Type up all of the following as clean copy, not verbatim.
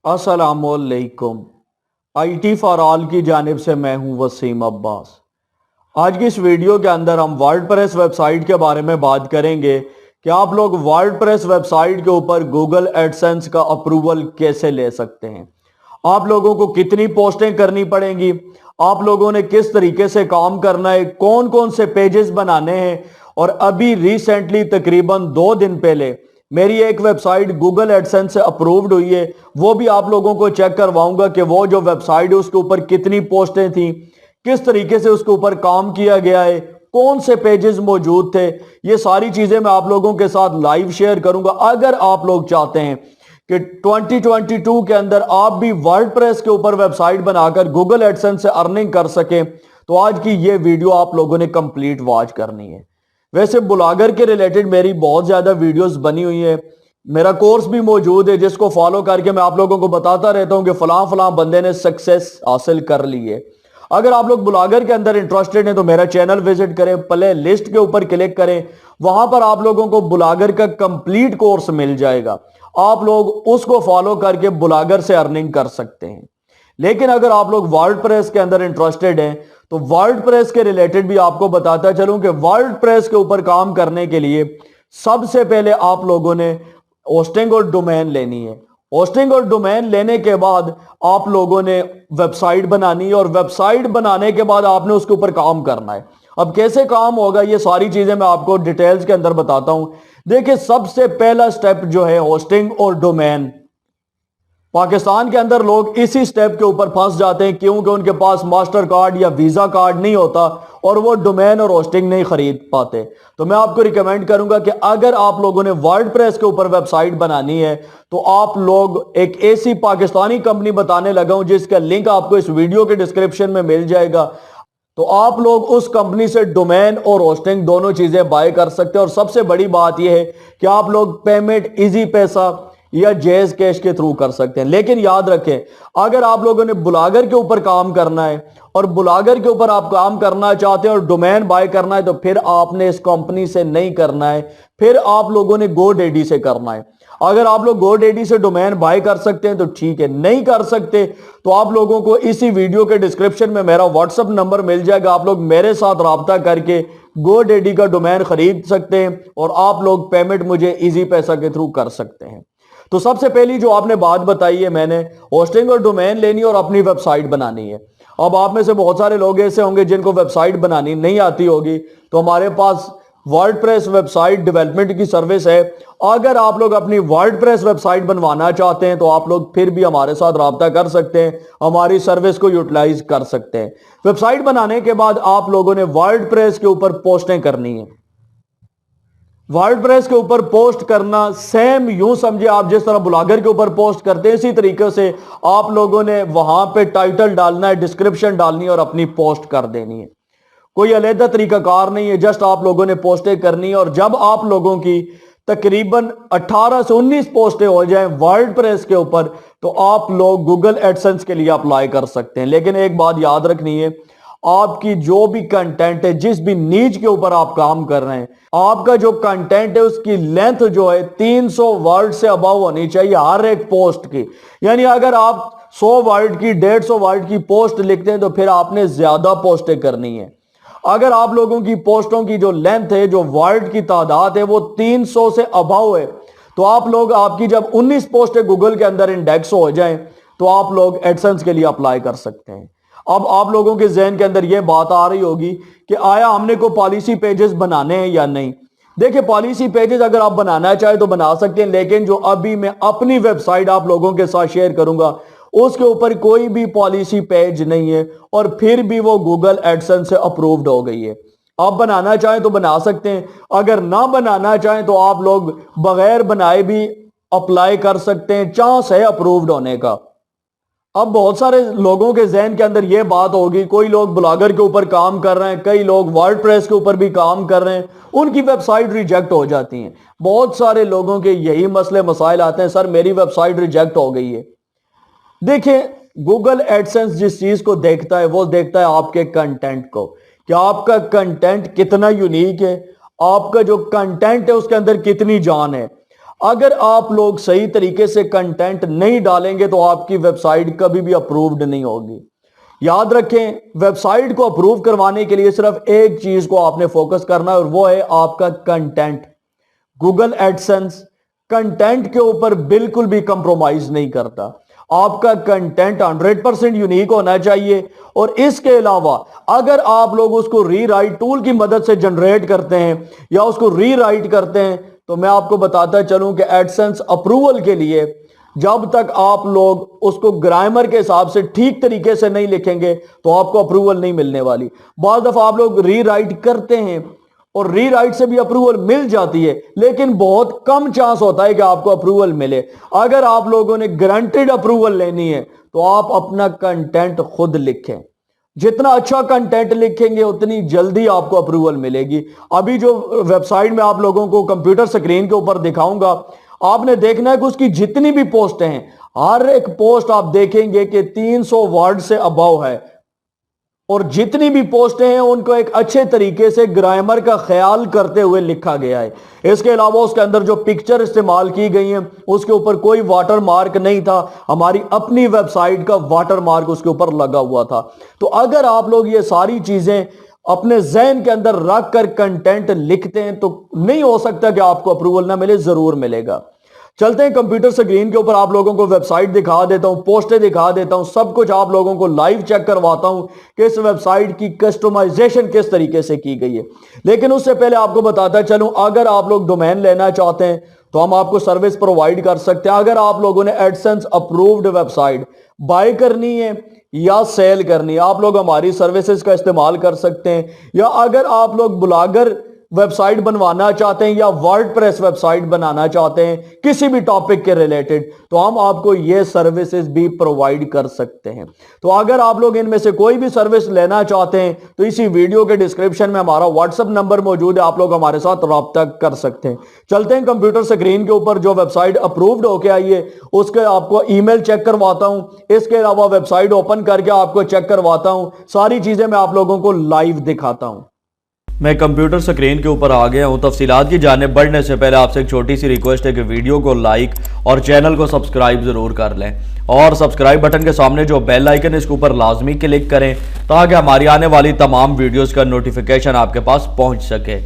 अस्सलामुअलैकुम। IT for all की जानिब से मैं हूं वसीम अब्बास। आज की इस वीडियो के अंदर हम वर्डप्रेस वेबसाइट के बारे में बात करेंगे कि आप लोग वर्डप्रेस वेबसाइट के ऊपर गूगल एडसेंस का अप्रूवल कैसे ले सकते हैं, आप लोगों को कितनी पोस्टें करनी पड़ेंगी, आप लोगों ने किस तरीके से काम करना है, कौन कौन से पेजेस बनाने हैं। और अभी रिसेंटली तकरीबन 2 दिन पहले मेरी एक वेबसाइट गूगल एडसेंस से अप्रूव्ड हुई है, वो भी आप लोगों को चेक करवाऊंगा कि वो जो वेबसाइट है उसके ऊपर कितनी पोस्टें थी, किस तरीके से उसके ऊपर काम किया गया है, कौन से पेजेस मौजूद थे। ये सारी चीजें मैं आप लोगों के साथ लाइव शेयर करूंगा। अगर आप लोग चाहते हैं कि 2022 के अंदर आप भी वर्डप्रेस के ऊपर वेबसाइट बनाकर गूगल एडसेंस से अर्निंग कर सकें, तो आज की ये वीडियो आप लोगों ने कंप्लीट वॉच करनी है। वैसे ब्लॉगर के रिलेटेड मेरी बहुत ज्यादा वीडियोस बनी हुई है, मेरा कोर्स भी मौजूद है जिसको फॉलो करके मैं आप लोगों को बताता रहता हूं कि फलां फलां बंदे ने सक्सेस हासिल कर ली है। अगर आप लोग ब्लॉगर के अंदर इंटरेस्टेड हैं तो मेरा चैनल विजिट करें, प्ले लिस्ट के ऊपर क्लिक करें, वहां पर आप लोगों को ब्लॉगर का कंप्लीट कोर्स मिल जाएगा। आप लोग उसको फॉलो करके ब्लॉगर से अर्निंग कर सकते हैं। लेकिन अगर आप लोग वर्डप्रेस के अंदर इंटरेस्टेड हैं तो वर्डप्रेस के रिलेटेड भी आपको बताता चलूं कि वर्डप्रेस के ऊपर काम करने के लिए सबसे पहले आप लोगों ने होस्टिंग और डोमेन लेनी है। होस्टिंग और डोमेन लेने के बाद आप लोगों ने वेबसाइट बनानी है और वेबसाइट बनाने के बाद आपने उसके ऊपर काम करना है। अब कैसे काम होगा ये सारी चीजें मैं आपको डिटेल्स के अंदर बताता हूं। देखिए, सबसे पहला स्टेप जो है होस्टिंग और डोमेन, पाकिस्तान के अंदर लोग इसी स्टेप के ऊपर फंस जाते हैं क्योंकि उनके पास मास्टर कार्ड या वीजा कार्ड नहीं होता और वो डोमेन और होस्टिंग नहीं खरीद पाते। तो मैं आपको रिकमेंड करूंगा कि अगर आप लोगों ने वर्डप्रेस के ऊपर वेबसाइट बनानी है तो आप लोग एक ऐसी पाकिस्तानी कंपनी बताने लगा हूं जिसका लिंक आपको इस वीडियो के डिस्क्रिप्शन में मिल जाएगा। तो आप लोग उस कंपनी से डोमेन और होस्टिंग दोनों चीजें बाय कर सकते हैं। और सबसे बड़ी बात यह है कि आप लोग पेमेंट इजी पैसा या जेज कैश के थ्रू कर सकते हैं। लेकिन याद रखें, अगर आप लोगों ने ब्लॉगर के ऊपर काम करना है और ब्लॉगर के ऊपर आप काम करना चाहते हैं और डोमेन बाय करना है तो फिर आपने इस कंपनी से नहीं करना है, फिर आप लोगों ने गोडेडी से करना है। अगर आप लोग गोडेडी से डोमेन बाय कर सकते हैं तो ठीक है, नहीं कर सकते तो आप लोगों को इसी वीडियो के डिस्क्रिप्शन में मेरा व्हाट्सएप नंबर मिल जाएगा। आप लोग मेरे साथ राब्ता करके गोडेडी का डोमेन खरीद सकते हैं और आप लोग पेमेंट मुझे इजी पैसा के थ्रू कर सकते हैं। तो सबसे पहली जो आपने बात बताई है, मैंने होस्टिंग और डोमेन लेनी और अपनी वेबसाइट बनानी है। अब आप में से बहुत सारे लोग ऐसे होंगे जिनको वेबसाइट बनानी नहीं आती होगी, तो हमारे पास वर्डप्रेस वेबसाइट डेवलपमेंट की सर्विस है। अगर आप लोग अपनी वर्डप्रेस वेबसाइट बनवाना चाहते हैं तो आप लोग फिर भी हमारे साथ राब्ता कर सकते हैं, हमारी सर्विस को यूटिलाइज कर सकते हैं। वेबसाइट बनाने के बाद आप लोगों ने वर्डप्रेस के ऊपर पोस्टें करनी है। वर्डप्रेस के ऊपर पोस्ट करना सेम यूं समझे आप जिस तरह ब्लॉगर के ऊपर पोस्ट करते हैं, इसी तरीके से आप लोगों ने वहां पे टाइटल डालना है, डिस्क्रिप्शन डालनी है और अपनी पोस्ट कर देनी है। कोई अलग तरीकाकार नहीं है, जस्ट आप लोगों ने पोस्टें करनी है। और जब आप लोगों की तकरीबन 18 से 19 पोस्टें हो जाएं वर्डप्रेस के ऊपर तो आप लोग गूगल एडसेंस के लिए अप्लाई कर सकते हैं। लेकिन एक बात याद रखनी है, आपकी जो भी कंटेंट है, जिस भी नीच के ऊपर आप काम कर रहे हैं, आपका जो कंटेंट है उसकी लेंथ जो है 300 वर्ड से अबव होनी चाहिए हर एक पोस्ट की। यानी अगर आप 100 वर्ड की 150 वर्ड की पोस्ट लिखते हैं तो फिर आपने ज्यादा पोस्टें करनी है। अगर आप लोगों की पोस्टों की जो लेंथ है, जो वर्ड की तादाद है वो 300 से अबव है तो आप लोग, आपकी जब 19 पोस्टें गूगल के अंदर इंडेक्स हो जाएं तो आप लोग एडसेंस के लिए अप्लाई कर सकते हैं। अब आप लोगों के जहन के अंदर यह बात आ रही होगी कि आया हमने को पॉलिसी पेजेस बनाने हैं या नहीं। देखिए, पॉलिसी पेजेस अगर आप बनाना चाहे तो बना सकते हैं, लेकिन जो अभी मैं अपनी वेबसाइट आप लोगों के साथ शेयर करूंगा उसके ऊपर कोई भी पॉलिसी पेज नहीं है और फिर भी वो गूगल एडसेंस से अप्रूव्ड हो गई है। आप बनाना चाहें तो बना सकते हैं, अगर ना बनाना चाहें तो आप लोग बगैर बनाए भी अप्लाई कर सकते हैं, चांस है अप्रूव्ड होने का। अब बहुत सारे लोगों के जहन के अंदर यह बात होगी, कोई लोग ब्लॉगर के ऊपर काम कर रहे हैं, कई लोग वर्डप्रेस के ऊपर भी काम कर रहे हैं, उनकी वेबसाइट रिजेक्ट हो जाती हैं। बहुत सारे लोगों के यही मसले मसाइल आते हैं, सर मेरी वेबसाइट रिजेक्ट हो गई है। देखिए, गूगल एडसेंस जिस चीज को देखता है वो देखता है आपके कंटेंट को, कि आपका कंटेंट कितना यूनिक है, आपका जो कंटेंट है उसके अंदर कितनी जान है। अगर आप लोग सही तरीके से कंटेंट नहीं डालेंगे तो आपकी वेबसाइट कभी भी अप्रूव्ड नहीं होगी। याद रखें, वेबसाइट को अप्रूव करवाने के लिए सिर्फ एक चीज को आपने फोकस करना है और वो है आपका कंटेंट। गूगल एडसेंस कंटेंट के ऊपर बिल्कुल भी कंप्रोमाइज नहीं करता। आपका कंटेंट 100% यूनिक होना चाहिए और इसके अलावा अगर आप लोग उसको रीराइट टूल की मदद से जनरेट करते हैं या उसको रीराइट करते हैं तो मैं आपको बताता चलूं कि एडसेंस अप्रूवल के लिए जब तक आप लोग उसको ग्रामर के हिसाब से ठीक तरीके से नहीं लिखेंगे तो आपको अप्रूवल नहीं मिलने वाली। बहुत दफा आप लोग रीराइट करते हैं और रीराइट से भी अप्रूवल मिल जाती है, लेकिन बहुत कम चांस होता है कि आपको अप्रूवल मिले। अगर आप लोगों ने गारंटीड अप्रूवल लेनी है तो आप अपना कंटेंट खुद लिखें। जितना अच्छा कंटेंट लिखेंगे उतनी जल्दी आपको अप्रूवल मिलेगी। अभी जो वेबसाइट में आप लोगों को कंप्यूटर स्क्रीन के ऊपर दिखाऊंगा, आपने देखना है कि उसकी जितनी भी पोस्ट हैं, हर एक पोस्ट आप देखेंगे कि 300 वर्ड से अबव है और जितनी भी पोस्टें हैं उनको एक अच्छे तरीके से ग्रामर का ख्याल करते हुए लिखा गया है। इसके अलावा उसके अंदर जो पिक्चर इस्तेमाल की गई हैं उसके ऊपर कोई वाटर मार्क नहीं था, हमारी अपनी वेबसाइट का वाटर मार्क उसके ऊपर लगा हुआ था। तो अगर आप लोग ये सारी चीजें अपने जहन के अंदर रख कर कंटेंट लिखते हैं तो नहीं हो सकता कि आपको अप्रूवल ना मिले, जरूर मिलेगा। चलते हैं कंप्यूटर स्क्रीन के ऊपर, आप लोगों को वेबसाइट दिखा देता हूं, पोस्टें दिखा देता हूं, सब कुछ आप लोगों को लाइव चेक करवाता हूं कि इस वेबसाइट की कस्टमाइजेशन किस तरीके से की गई है। लेकिन उससे पहले आपको बताता चलूं, अगर आप लोग डोमेन लेना चाहते हैं तो हम आपको सर्विस प्रोवाइड कर सकते हैं। अगर आप लोगों ने एडसेंस अप्रूव्ड वेबसाइट बाय करनी है या सेल करनी है, आप लोग हमारी सर्विसेज का इस्तेमाल कर सकते हैं। या अगर आप लोग ब्लॉगर वेबसाइट बनवाना चाहते हैं या वर्डप्रेस वेबसाइट बनाना चाहते हैं किसी भी टॉपिक के रिलेटेड, तो हम आपको ये सर्विसेज भी प्रोवाइड कर सकते हैं। तो अगर आप लोग इनमें से कोई भी सर्विस लेना चाहते हैं तो इसी वीडियो के डिस्क्रिप्शन में हमारा व्हाट्सएप नंबर मौजूद है, आप लोग हमारे साथ रब्ता कर सकते हैं। चलते हैं कंप्यूटर स्क्रीन के ऊपर, जो वेबसाइट अप्रूव्ड होके आई है उसके आपको ईमेल चेक करवाता हूं। इसके अलावा वेबसाइट ओपन करके आपको चेक करवाता हूं, सारी चीजें मैं आप लोगों को लाइव दिखाता हूं। मैं कंप्यूटर स्क्रीन के ऊपर आ गया हूं। तफसीलात की जाने बढ़ने से पहले आपसे एक छोटी सी रिक्वेस्ट है कि वीडियो को लाइक और चैनल को सब्सक्राइब ज़रूर कर लें और सब्सक्राइब बटन के सामने जो बेल आइकन है इसके ऊपर लाजमी क्लिक करें ताकि हमारी आने वाली तमाम वीडियोस का नोटिफिकेशन आपके पास पहुंच सके।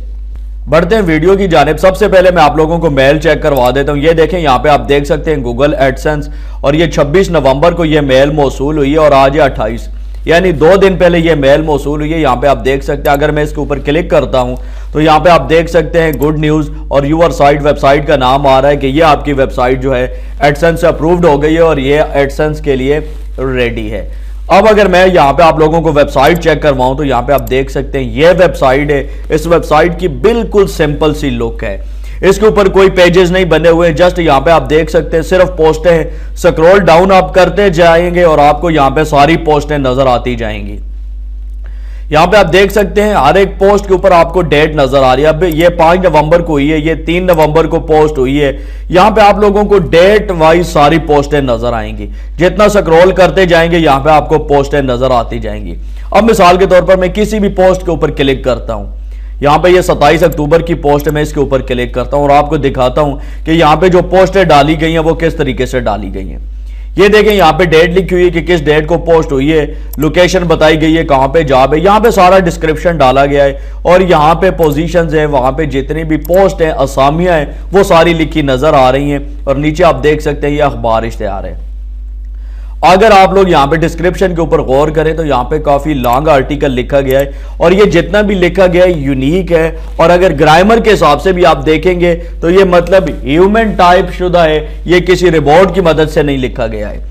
बढ़ते हैं वीडियो की जानिब। सबसे पहले मैं आप लोगों को मेल चेक करवा देता हूं। ये देखें, यहाँ पे आप देख सकते हैं गूगल एडसेंस, और ये 26 नवंबर को ये मेल मौसूल हुई है और आज है 28, यानी 2 दिन पहले ये मेल मौसूल हुई है। यहाँ पे आप देख सकते हैं, अगर मैं इसके ऊपर क्लिक करता हूँ तो यहाँ पे आप देख सकते हैं गुड न्यूज़ और यूर साइट वेबसाइट का नाम आ रहा है कि ये आपकी वेबसाइट जो है एडसेंस से अप्रूव्ड हो गई है और ये एडसेंस के लिए रेडी है। अब अगर मैं यहाँ पे आप लोगों को वेबसाइट चेक करवाऊं तो यहाँ पे आप देख सकते हैं ये वेबसाइट है। इस वेबसाइट की बिल्कुल सिंपल सी लुक है, इसके ऊपर कोई पेजेस नहीं बने हुए, जस्ट यहाँ पे आप देख सकते हैं सिर्फ पोस्टें हैं। स्क्रॉल डाउन आप करते जाएंगे और आपको यहाँ पे सारी पोस्टें नजर आती जाएंगी। यहाँ पे आप देख सकते हैं हर एक पोस्ट के ऊपर आपको डेट नजर आ रही है। अब ये 5 नवंबर को हुई है, ये 3 नवंबर को पोस्ट हुई है। यहाँ पे आप लोगों को डेट वाइज सारी पोस्टें नजर आएंगी। जितना स्क्रॉल करते जाएंगे यहाँ पे आपको पोस्टें नजर आती जाएंगी। अब मिसाल के तौर पर मैं किसी भी पोस्ट के ऊपर क्लिक करता हूँ, यहाँ पे ये 27 अक्टूबर की पोस्ट है, मैं इसके ऊपर क्लिक करता हूँ और आपको दिखाता हूँ कि यहाँ पे जो पोस्टें डाली गई हैं वो किस तरीके से डाली गई हैं। ये देखें, यहाँ पे डेट लिखी हुई है कि किस डेट को पोस्ट हुई है, लोकेशन बताई गई है, कहाँ पे जॉब है, यहाँ पे सारा डिस्क्रिप्शन डाला गया है और यहाँ पे पोजीशंस हैं, वहाँ पे जितनी भी पोस्ट हैं, असामियाँ हैं, वो सारी लिखी नजर आ रही हैं। और नीचे आप देख सकते हैं ये अखबार इश्तेहार है। अगर आप लोग यहाँ पे डिस्क्रिप्शन के ऊपर गौर करें तो यहाँ पे काफी लॉन्ग आर्टिकल लिखा गया है और ये जितना भी लिखा गया है यूनिक है। और अगर ग्रामर के हिसाब से भी आप देखेंगे तो ये मतलब ह्यूमन टाइप शुदा है, ये किसी रिबोर्ट की मदद से नहीं लिखा गया है।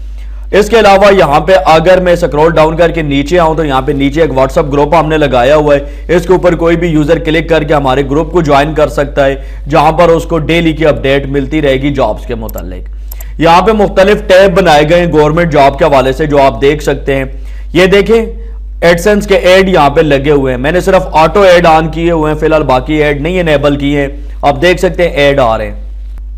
इसके अलावा यहाँ पे अगर मैं स्क्रॉल डाउन करके नीचे आऊं तो यहाँ पे नीचे एक व्हाट्सएप ग्रुप हमने लगाया हुआ है। इसके ऊपर कोई भी यूजर क्लिक करके हमारे ग्रुप को ज्वाइन कर सकता है, जहां पर उसको डेली की अपडेट मिलती रहेगी जॉब्स के मुतालिक। यहाँ पे मुख्तलिफ टैब बनाए गए हैं गवर्नमेंट जॉब के हवाले से, जो आप देख सकते हैं। ये देखें एडसेंस के ऐड यहाँ पे लगे हुए हैं, मैंने सिर्फ ऑटो ऐड ऑन किए हुए हैं, फिलहाल बाकी ऐड नहीं इनेबल किए हैं। आप देख सकते हैं ऐड आ रहे हैं।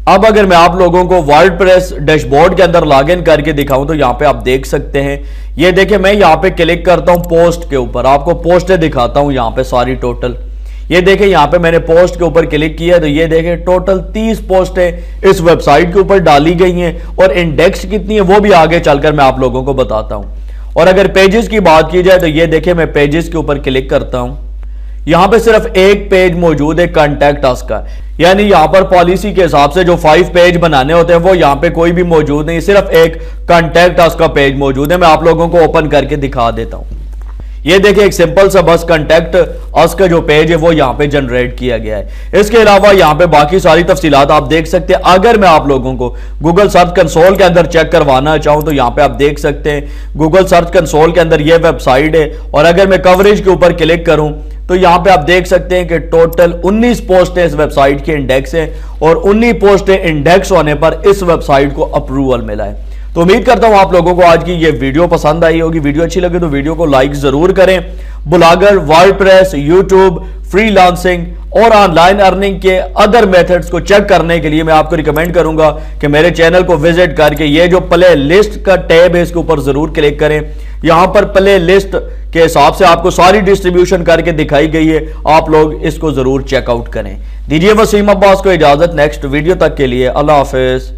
अब अगर मैं आप लोगों को वर्डप्रेस डैशबोर्ड के अंदर लॉग इन करके दिखाऊं तो यहाँ पे आप देख सकते हैं, ये देखें मैं यहाँ पे क्लिक करता हूं पोस्ट के ऊपर, आपको पोस्टें दिखाता हूं यहाँ पे सारी टोटल। ये देखें यहाँ पे मैंने पोस्ट के ऊपर क्लिक किया तो ये देखें टोटल 30 पोस्टें इस वेबसाइट के ऊपर डाली गई हैं और इंडेक्स कितनी है वो भी आगे चलकर मैं आप लोगों को बताता हूं। और अगर पेजेस की बात की जाए तो ये देखें मैं पेजेस के ऊपर क्लिक करता हूं, यहां पे सिर्फ एक पेज मौजूद है कांटेक्ट अस का, यानी यहां पर पॉलिसी के हिसाब से जो 5 पेज बनाने होते हैं वो यहां पे कोई भी मौजूद नहीं, सिर्फ एक कांटेक्ट अस का पेज मौजूद है। मैं आप लोगों को ओपन करके दिखा देता हूं। ये देखिए एक सिंपल सा बस कांटेक्ट अस का जो पेज है वो यहां पे जनरेट किया गया है। इसके अलावा यहां पे बाकी सारी तफसीलात आप देख सकते हैं। अगर मैं आप लोगों को गूगल सर्च कंसोल के अंदर चेक करवाना चाहूं तो यहां पे आप देख सकते हैं गूगल सर्च कंसोल के अंदर ये वेबसाइट है और अगर मैं कवरेज के ऊपर क्लिक करूं तो यहां पे आप देख सकते हैं कि टोटल 19 पोस्टें इस वेबसाइट के इंडेक्स हैं और 19 पोस्टें इंडेक्स होने पर इस वेबसाइट को अप्रूवल मिला है। तो उम्मीद करता हूं आप लोगों को आज की ये वीडियो पसंद आई होगी। वीडियो अच्छी लगे तो वीडियो को लाइक जरूर करें। ब्लॉगर, वर्डप्रेस, यूट्यूब, फ्रीलांसिंग और ऑनलाइन अर्निंग के अदर मेथड्स को चेक करने के लिए मैं आपको रिकमेंड करूंगा कि मेरे चैनल को विजिट करके ये जो प्ले लिस्ट का टैब है इसके ऊपर जरूर क्लिक करें। यहां पर प्ले लिस्ट के हिसाब से आपको सारी डिस्ट्रीब्यूशन करके दिखाई गई है, आप लोग इसको जरूर चेकआउट करें। दीजिए वसीम अब्बास को इजाजत, नेक्स्ट वीडियो तक के लिए अल्लाह हाफिज।